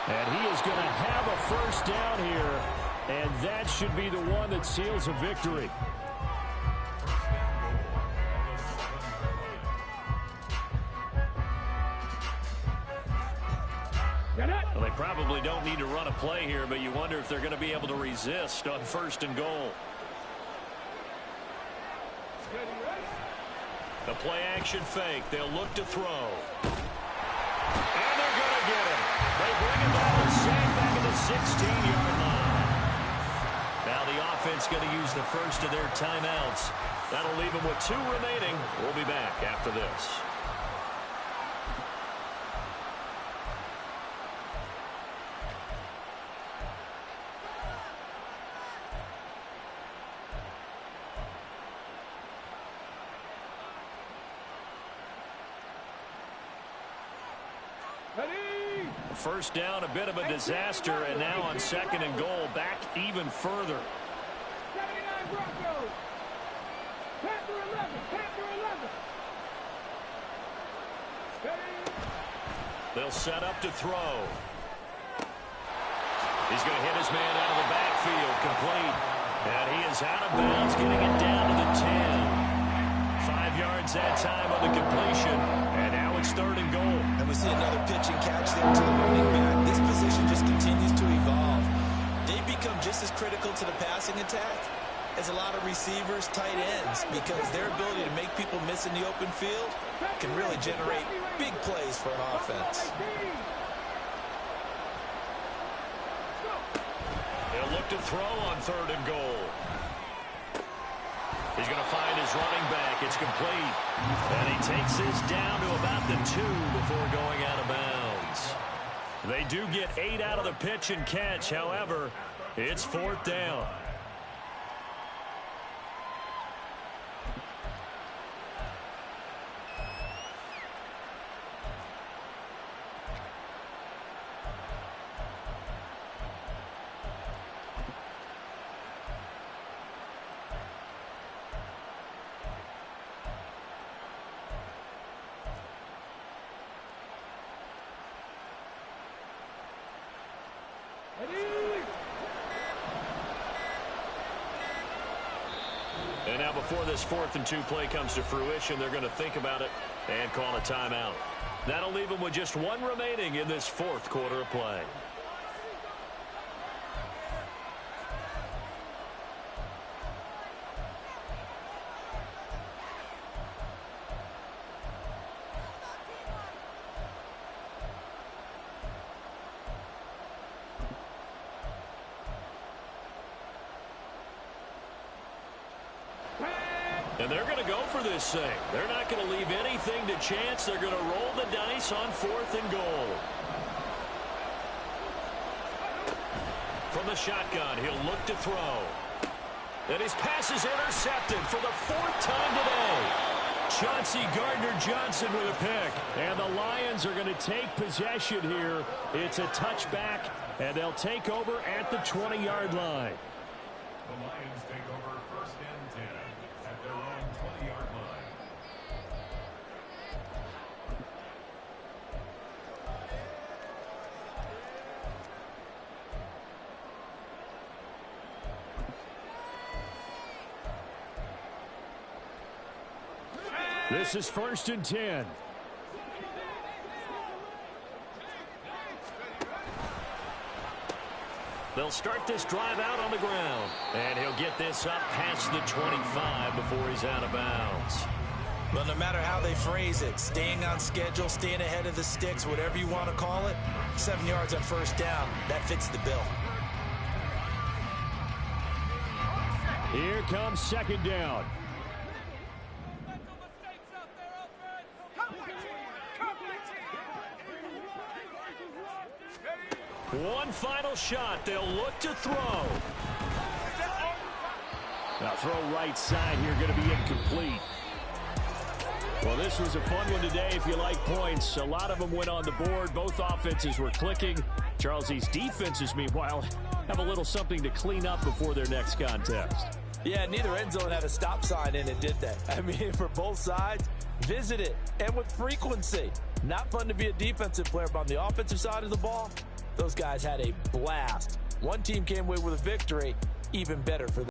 And he is going to have a 1st down here, and that should be the one that seals a victory. Well, they probably don't need to run a play here, but you wonder if they're going to be able to resist on 1st and goal. The play action fake. They'll look to throw. And they're going to get him. They bring him down and sack back at the 16-yard line. Now the offense going to use the 1st of their timeouts. That'll leave them with 2 remaining. We'll be back after this. first down, a bit of a disaster, and now on 2nd and goal, back even further. 79 Broncos. Panther 11. Panther 11. They'll set up to throw. He's going to hit his man out of the backfield, complete. And he is out of bounds, getting it down to the 10. 5 yards that time on the completion. And now it's 3rd and goal. And we see another pitch and catch there to the running back. This position just continues to evolve. They become just as critical to the passing attack as a lot of receivers, tight ends, because their ability to make people miss in the open field can really generate big plays for an offense. He'll look to throw on 3rd and goal. He's going to find his running back. It's complete. And he takes this down to about the 2 before going out of bounds. They do get 8 out of the pitch and catch. However, it's 4th down. And now before this 4th and 2 play comes to fruition, they're going to think about it and call a timeout. That'll leave them with just 1 remaining in this 4th quarter of play. And they're going to go for this thing. They're not going to leave anything to chance. They're going to roll the dice on 4th and goal. From the shotgun, he'll look to throw. And his pass is intercepted for the 4th time today. Chauncey Gardner-Johnson with a pick. And the Lions are going to take possession here. It's a touchback, and they'll take over at the 20-yard line. The Lions take over 1st and 10 at their own 20-yard line. This is 1st and 10. They'll start this drive out on the ground. And he'll get this up past the 25 before he's out of bounds. Well, no matter how they phrase it, staying on schedule, staying ahead of the sticks, whatever you want to call it, 7 yards on 1st down, that fits the bill. Here comes 2nd down. One final shot. They'll look to throw. Now throw right side here, going to be incomplete. Well, this was a fun one today if you like points. A lot of them went on the board. Both offenses were clicking. Charles, these defenses, meanwhile, have a little something to clean up before their next contest. Yeah, neither end zone had a stop sign in it, did they? I mean, for both sides, visit it, and with frequency. Not fun to be a defensive player, but on the offensive side of the ball, those guys had a blast. One team came away with a victory, even better for them.